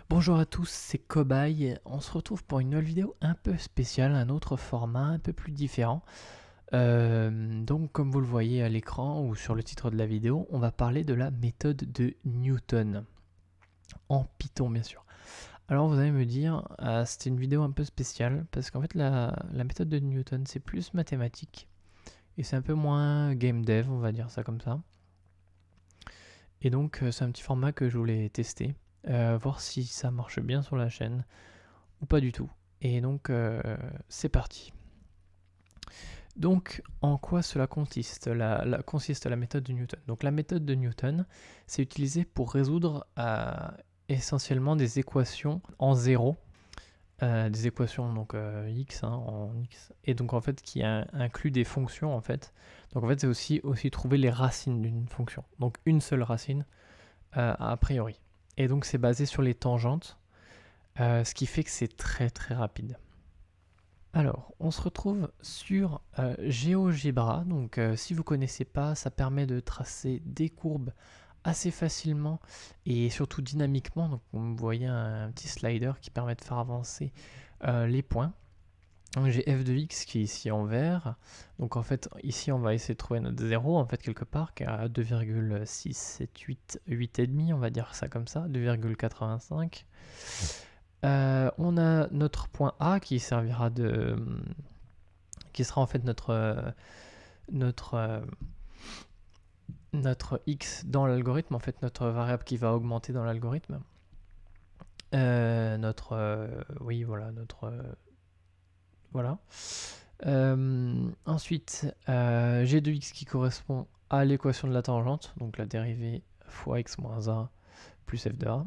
Bonjour à tous, c'est Cobaye. On se retrouve pour une nouvelle vidéo un peu spéciale, un autre format un peu plus différent. Donc comme vous le voyez à l'écran ou sur le titre de la vidéo, on va parler de la méthode de Newton, en Python bien sûr. Alors vous allez me dire, c'était une vidéo un peu spéciale, parce qu'en fait la méthode de Newton c'est plus mathématique, et c'est un peu moins game dev, on va dire ça comme ça. Et donc c'est un petit format que je voulais tester, voir si ça marche bien sur la chaîne ou pas du tout. Et donc c'est parti. Donc en quoi cela consiste consiste la méthode de Newton? Donc la méthode de Newton, c'est utilisé pour résoudre essentiellement des équations en zéro, des équations donc x en x, et donc en fait qui inclut des fonctions en fait. Donc en fait c'est aussi trouver les racines d'une fonction, donc une seule racine a priori. Et donc c'est basé sur les tangentes, ce qui fait que c'est très très rapide. Alors, on se retrouve sur GeoGebra. Donc, si vous ne connaissez pas, ça permet de tracer des courbes assez facilement et surtout dynamiquement. Donc, vous voyez un petit slider qui permet de faire avancer les points. Donc, j'ai f de x qui est ici en vert. Donc, en fait, ici, on va essayer de trouver notre 0, en fait, quelque part, qui est à 2,678, 8,5, on va dire ça comme ça, 2,85. On a notre point A qui servira qui sera en fait notre x dans l'algorithme, en fait notre variable qui va augmenter dans l'algorithme. Oui voilà, voilà. Ensuite, g de x qui correspond à l'équation de la tangente, donc la dérivée fois x moins a plus f de a.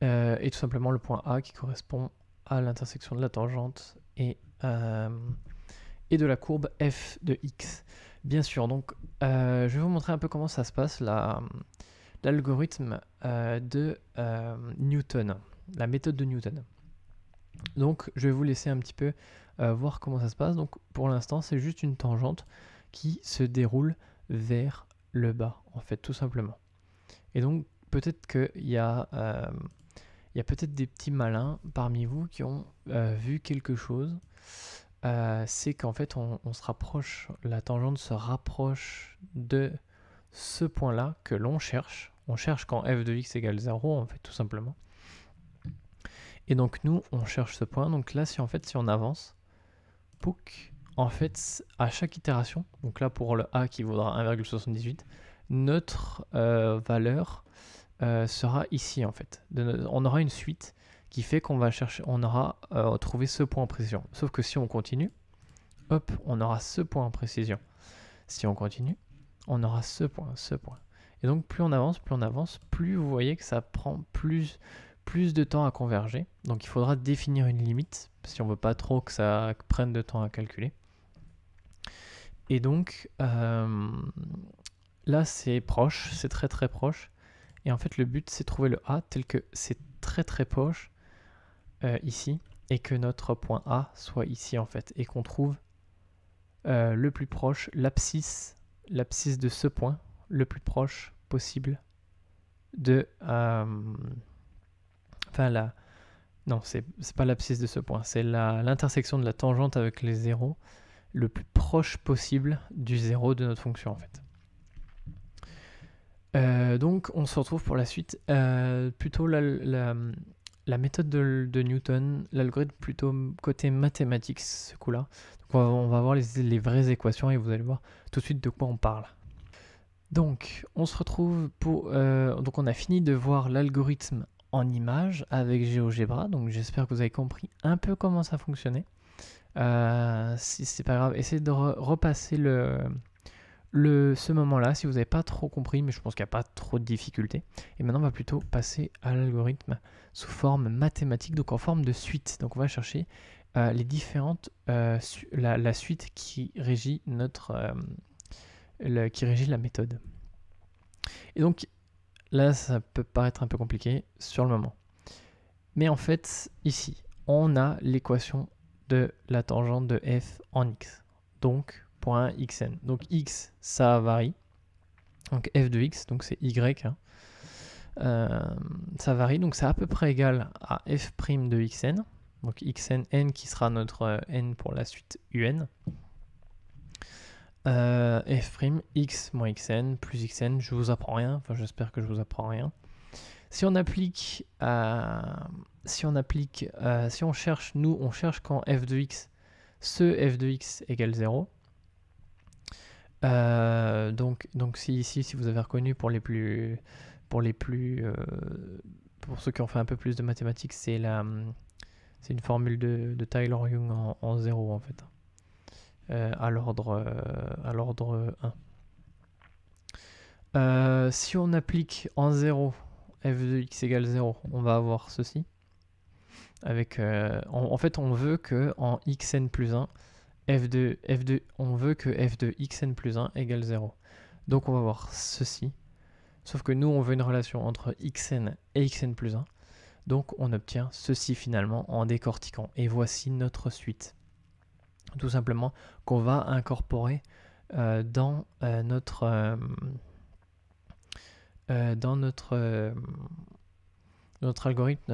Et tout simplement le point A qui correspond à l'intersection de la tangente et de la courbe f de x. Bien sûr, donc je vais vous montrer un peu comment ça se passe, l'algorithme de Newton, la méthode de Newton. Donc je vais vous laisser un petit peu voir comment ça se passe. Donc pour l'instant, c'est juste une tangente qui se déroule vers le bas, en fait, tout simplement. Et donc peut-être qu'il y a peut-être des petits malins parmi vous qui ont vu quelque chose. C'est qu'en fait, on se rapproche, la tangente se rapproche de ce point-là que l'on cherche. On cherche quand f de x égale 0, en fait, tout simplement. Et donc, nous, on cherche ce point. Donc là, si on avance, pouc, en fait, à chaque itération, donc là, pour le a qui vaudra 1,78, notre valeur sera ici, en fait. On aura une suite qui fait qu'on va chercher, on aura trouvé ce point en précision. Sauf que si on continue, hop, on aura ce point en précision. Si on continue, on aura ce point. Et donc plus on avance, plus vous voyez que ça prend plus de temps à converger. Donc il faudra définir une limite, si on veut pas trop que ça prenne de temps à calculer. Et donc là c'est proche, c'est très très proche. Et en fait le but c'est de trouver le A tel que c'est très très proche ici, et que notre point A soit ici en fait, et qu'on trouve le plus proche, l'abscisse de ce point, le plus proche possible de... non, c'est pas l'abscisse de ce point, c'est l'intersection de la tangente avec les zéros, le plus proche possible du zéro de notre fonction en fait. Donc on se retrouve pour la suite, plutôt la méthode de Newton, l'algorithme plutôt côté mathématique ce coup-là. Donc on va voir les vraies équations et vous allez voir tout de suite de quoi on parle. Donc on se retrouve pour... donc on a fini de voir l'algorithme en image avec GeoGebra, donc j'espère que vous avez compris un peu comment ça fonctionnait. Si c'est pas grave, essayez de repasser ce moment-là si vous n'avez pas trop compris, mais je pense qu'il n'y a pas trop de difficultés. Et maintenant on va plutôt passer à l'algorithme sous forme mathématique, donc en forme de suite. Donc on va chercher les différentes la suite qui régit qui régit la méthode. Et donc là ça peut paraître un peu compliqué sur le moment, mais en fait ici on a l'équation de la tangente de f en x, donc point xn. Donc x ça varie, donc f de x, donc c'est y, hein. ça varie, donc c'est à peu près égal à f' de xn, donc xn, n qui sera notre n pour la suite un, f' x moins xn plus xn, je vous apprends rien, enfin j'espère que je vous apprends rien. Si on applique, si on cherche, nous on cherche quand f de x, ce f de x égale 0. Donc si ici, si vous avez reconnu pour ceux qui ont fait un peu plus de mathématiques, c'est une formule de Taylor-Young en 0 en fait, à l'ordre 1. Si on applique en 0 f de x égale 0, on va avoir ceci. Avec, en fait, on veut que en xn plus 1, on veut que f de xn plus 1 égale 0. Donc on va voir ceci. Sauf que nous, on veut une relation entre xn et xn plus 1. Donc on obtient ceci finalement en décortiquant. Et voici notre suite. Tout simplement qu'on va incorporer dans notre algorithme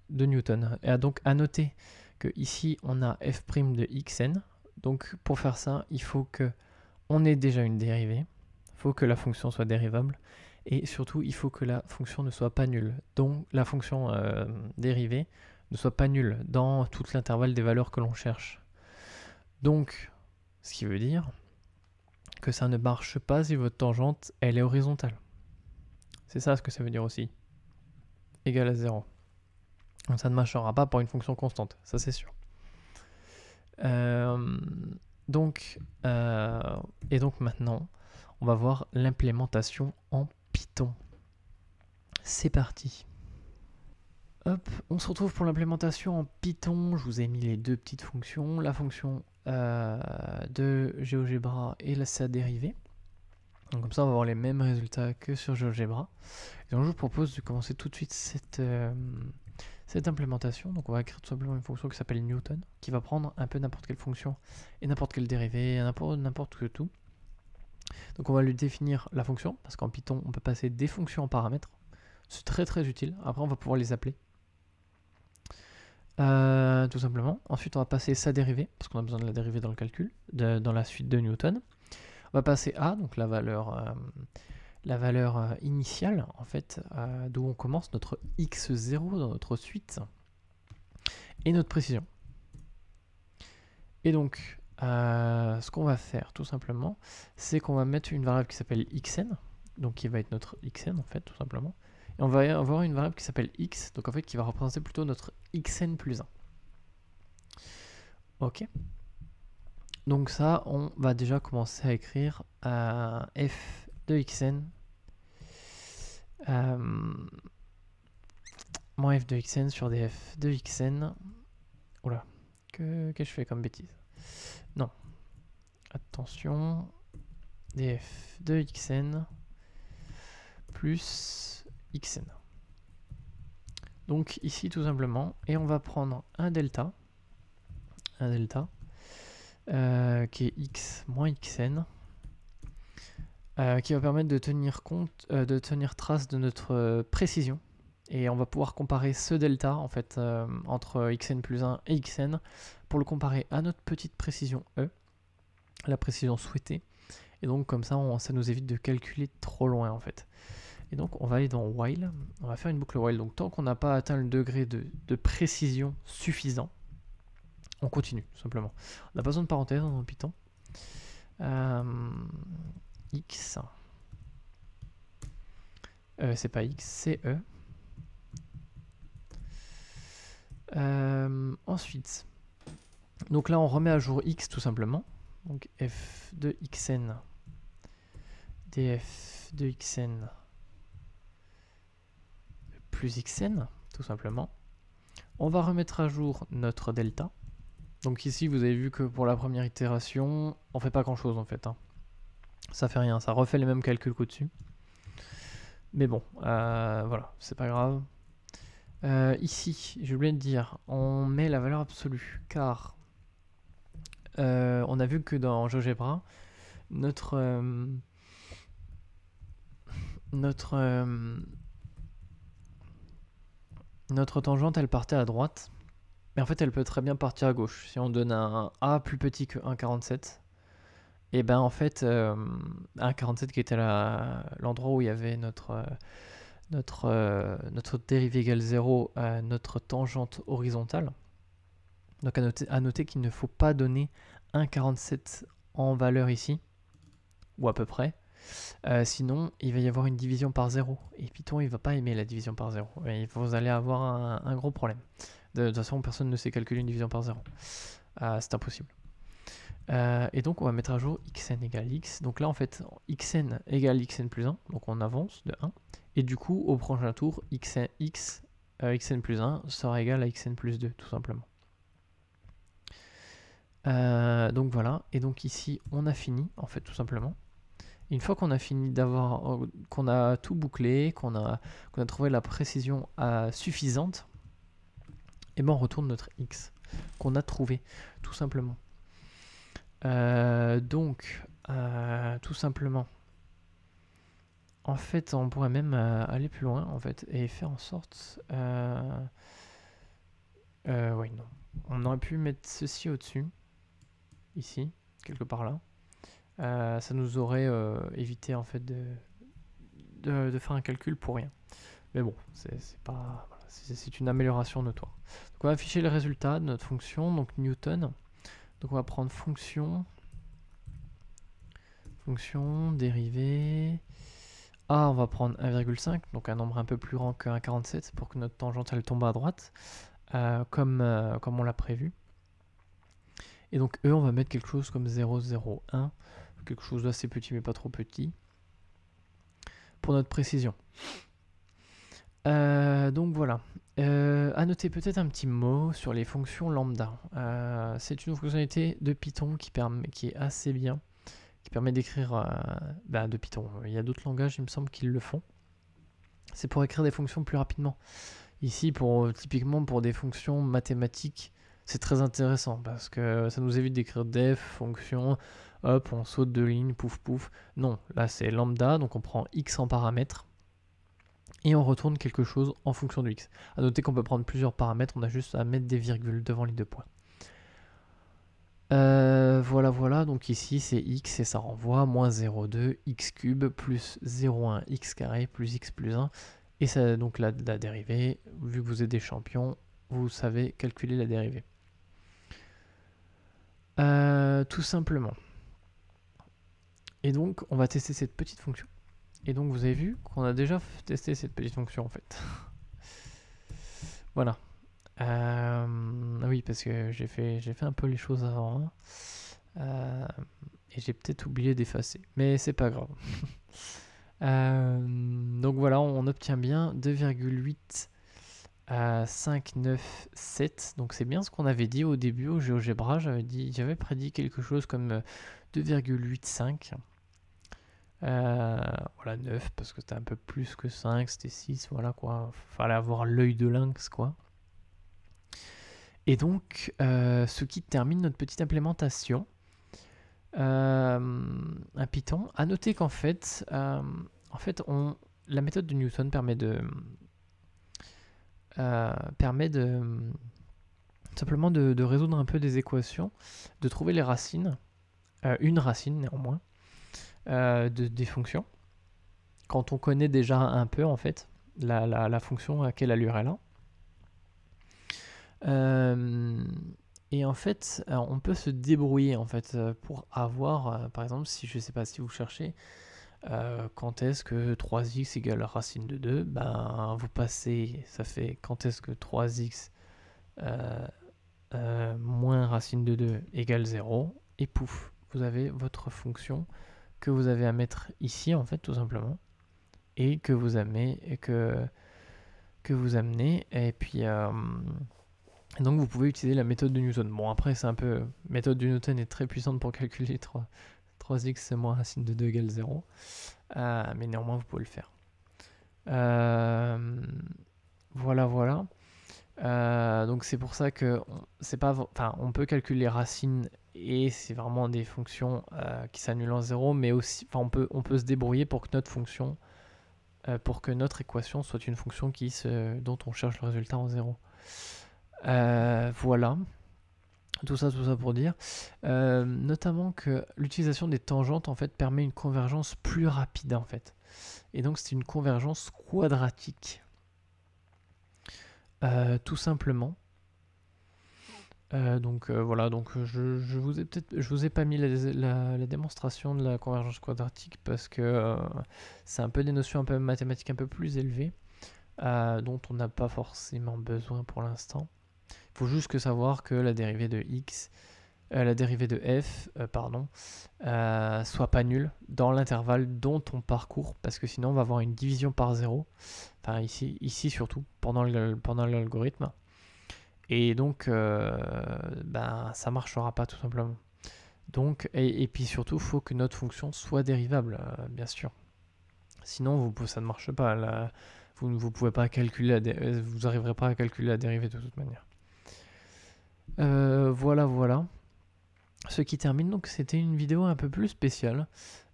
de Newton. Et donc à noter que ici on a f' de xn. Donc pour faire ça, il faut que on ait déjà une dérivée. Il faut que la fonction soit dérivable. Et surtout, il faut que la fonction ne soit pas nulle. Donc la fonction dérivée ne soit pas nulle dans tout l'intervalle des valeurs que l'on cherche. Donc, ce qui veut dire que ça ne marche pas si votre tangente, elle est horizontale. C'est ça ce que ça veut dire aussi. Égal à 0. Donc ça ne marchera pas pour une fonction constante, ça c'est sûr. Et donc maintenant, on va voir l'implémentation en Python. C'est parti. Hop, on se retrouve pour l'implémentation en Python. Je vous ai mis les deux petites fonctions, la fonction de GeoGebra et sa dérivée. Donc comme ça, on va avoir les mêmes résultats que sur GeoGebra. Et donc je vous propose de commencer tout de suite cette implémentation. Donc on va écrire tout simplement une fonction qui s'appelle Newton, qui va prendre un peu n'importe quelle fonction et n'importe quelle dérivée, n'importe que tout. Donc on va lui définir la fonction, parce qu'en Python, on peut passer des fonctions en paramètres. C'est très très utile. Après, on va pouvoir les appeler. Tout simplement. Ensuite, on va passer sa dérivée, parce qu'on a besoin de la dérivée dans le calcul, dans la suite de Newton. On va passer A, donc la valeur initiale, en fait, d'où on commence notre x0 dans notre suite, et notre précision. Et donc, ce qu'on va faire, tout simplement, c'est qu'on va mettre une variable qui s'appelle xn, donc qui va être notre xn, en fait, tout simplement. Et on va avoir une variable qui s'appelle x, donc en fait qui va représenter plutôt notre xn plus 1. Ok. Donc ça, on va déjà commencer à écrire f de xn moins f de xn sur df de xn. Oula, que je fais comme bêtise? Non. Attention. df de xn plus xn. Donc ici tout simplement, et on va prendre un delta qui est x moins xn, qui va permettre de tenir compte, de tenir trace de notre précision. Et on va pouvoir comparer ce delta en fait entre xn plus 1 et xn pour le comparer à notre petite précision E, la précision souhaitée. Et donc comme ça, ça nous évite de calculer trop loin en fait. Et donc on va aller dans while, on va faire une boucle while. Donc tant qu'on n'a pas atteint le degré de précision suffisant, on continue tout simplement. On n'a pas besoin de parenthèses dans Python. X, c'est pas X, c'est E. Ensuite, donc là on remet à jour X tout simplement. Donc f de xn df de xn plus xn, tout simplement. On va remettre à jour notre delta. Donc ici, vous avez vu que pour la première itération, on fait pas grand chose en fait. Ça fait rien, ça refait les mêmes calculs qu'au-dessus. Mais bon, voilà, c'est pas grave. Ici, je voulais te dire, on met la valeur absolue, car on a vu que dans GeoGebra, notre notre tangente, elle partait à droite. Mais en fait, elle peut très bien partir à gauche. Si on donne un A plus petit que 1,47, et ben en fait, 1,47 qui était l'endroit où il y avait notre dérivée égale 0 à notre tangente horizontale. Donc à noter qu'il ne faut pas donner 1,47 en valeur ici, ou à peu près. Sinon, il va y avoir une division par 0. Et Python, il ne va pas aimer la division par 0. Et vous allez avoir un gros problème. De toute façon, personne ne sait calculer une division par 0. C'est impossible. Et donc, on va mettre à jour xn égale x. Donc là, en fait, xn égale xn plus 1. Donc on avance de 1. Et du coup, au prochain tour, xn plus 1 sera égal à xn plus 2, tout simplement. Donc voilà. Et donc ici, on a fini, en fait, tout simplement. Une fois qu'on a fini qu'on a tout bouclé, qu'on a trouvé la précision suffisante, et ben on retourne notre x qu'on a trouvé, tout simplement. Donc, tout simplement, en fait, on pourrait même aller plus loin, en fait, et faire en sorte... oui, non. On aurait pu mettre ceci au-dessus, ici, quelque part là. Ça nous aurait évité, en fait, de faire un calcul pour rien. Mais bon, c'est pas... Voilà, c'est une amélioration notoire. Donc on va afficher le résultat de notre fonction, donc Newton. Donc on va prendre fonction, dérivée. On va prendre 1,5, donc un nombre un peu plus grand que 1,47 pour que notre tangente elle tombe à droite, comme on l'a prévu. Et donc E, on va mettre quelque chose comme 0,01, quelque chose d'assez petit mais pas trop petit, pour notre précision. Donc voilà. À noter peut-être un petit mot sur les fonctions lambda. C'est une fonctionnalité de Python qui est assez bien, qui permet d'écrire de Python. Il y a d'autres langages, il me semble, qu'ils le font. C'est pour écrire des fonctions plus rapidement. Ici, typiquement pour des fonctions mathématiques, c'est très intéressant parce que ça nous évite d'écrire def, fonction, hop, on saute de ligne, pouf pouf. Non, là c'est lambda, donc on prend x en paramètres et on retourne quelque chose en fonction de x. A noter qu'on peut prendre plusieurs paramètres, on a juste à mettre des virgules devant les deux points. Voilà, donc ici c'est x et ça renvoie moins 0,2 x cube plus 0,1 x carré plus x plus 1. Et ça, donc la dérivée, vu que vous êtes des champions, vous savez calculer la dérivée. Tout simplement. Et donc on va tester cette petite fonction. Et donc vous avez vu qu'on a déjà testé cette petite fonction en fait. Voilà. Oui, parce que j'ai fait un peu les choses avant. Et j'ai peut-être oublié d'effacer. Mais c'est pas grave. Donc voilà, on obtient bien 2,8597. Donc c'est bien ce qu'on avait dit au début au GeoGebra. J'avais prédit quelque chose comme 2,85. Voilà, 9 parce que c'était un peu plus que 5, c'était 6, voilà quoi. Fallait avoir l'œil de lynx quoi. Et donc, ce qui termine notre petite implémentation. Un Python. À noter qu'en fait, la méthode de Newton permet simplement de résoudre un peu des équations, de trouver les racines, une racine néanmoins, des fonctions. Quand on connaît déjà un peu en fait la fonction à quelle allure elle a. Et en fait, on peut se débrouiller en fait pour avoir, par exemple, si je sais pas si vous cherchez quand est-ce que 3x égale racine de 2, ben vous passez, ça fait quand est-ce que 3x moins racine de 2 égale 0, et pouf, vous avez votre fonction que vous avez à mettre ici en fait tout simplement, et que vous amenez, et puis donc vous pouvez utiliser la méthode de Newton. Bon après c'est un peu, méthode de Newton est très puissante pour calculer 3x moins racine de 2 égale 0, mais néanmoins vous pouvez le faire. Voilà. Donc c'est pour ça que on peut calculer les racines et c'est vraiment des fonctions qui s'annulent en 0, mais aussi on peut se débrouiller pour que notre fonction pour que notre équation soit une fonction dont on cherche le résultat en 0. Voilà. Tout ça pour dire, notamment que l'utilisation des tangentes en fait permet une convergence plus rapide en fait. Et donc c'est une convergence quadratique, tout simplement. Voilà, donc je vous ai pas mis la démonstration de la convergence quadratique parce que c'est un peu des notions un peu mathématiques un peu plus élevées, dont on n'a pas forcément besoin pour l'instant. Il faut juste que savoir que la dérivée de x, la dérivée de f, soit pas nulle dans l'intervalle dont on parcourt, parce que sinon on va avoir une division par 0, enfin ici surtout, pendant l'algorithme. Et donc, ça marchera pas tout simplement. Donc, et puis surtout, il faut que notre fonction soit dérivable, bien sûr. Sinon, ça ne marche pas. Vous ne pouvez pas calculer vous n'arriverez pas à calculer la dérivée de toute manière. Voilà. Ce qui termine, donc c'était une vidéo un peu plus spéciale.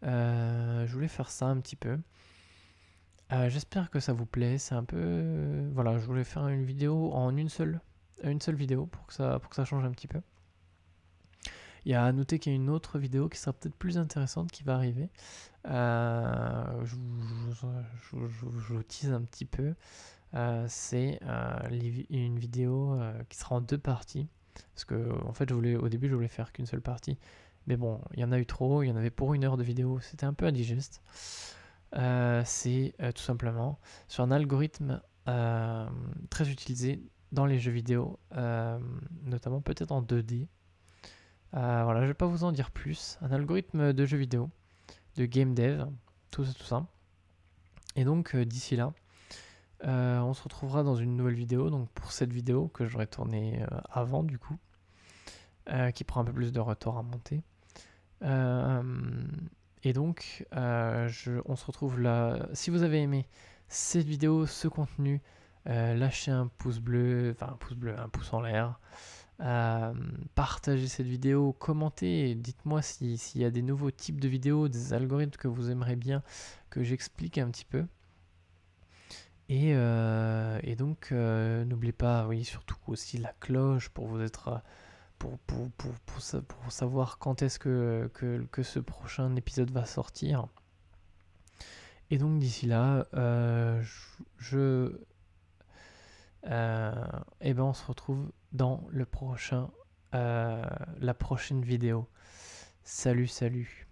Je voulais faire ça un petit peu. J'espère que ça vous plaît. C'est un peu... voilà, je voulais faire une vidéo en une seule vidéo pour que ça change un petit peu. Il y a à noter qu'il y a une autre vidéo qui sera peut-être plus intéressante qui va arriver. Je vous tease un petit peu. C'est une vidéo qui sera en 2 parties. Parce que en fait, au début, je voulais faire qu'une seule partie. Mais bon, il y en a eu trop. Il y en avait pour 1 heure de vidéo. C'était un peu indigeste. C'est tout simplement sur un algorithme très utilisé dans les jeux vidéo, notamment peut-être en 2D. Voilà, je vais pas vous en dire plus. Un algorithme de jeu vidéo, de game dev, tout ça. Et donc d'ici là, on se retrouvera dans une nouvelle vidéo. Donc pour cette vidéo que j'aurais tournée avant du coup, qui prend un peu plus de temps à monter. Et donc, on se retrouve là. Si vous avez aimé cette vidéo, ce contenu, lâchez un pouce bleu, un pouce en l'air. Partagez cette vidéo, commentez et dites-moi s'il y a des nouveaux types de vidéos, des algorithmes que vous aimeriez bien que j'explique un petit peu. Et donc, n'oubliez pas, oui, surtout aussi la cloche pour vous être... pour savoir quand est-ce que ce prochain épisode va sortir. Et donc d'ici là, on se retrouve dans la prochaine vidéo. Salut.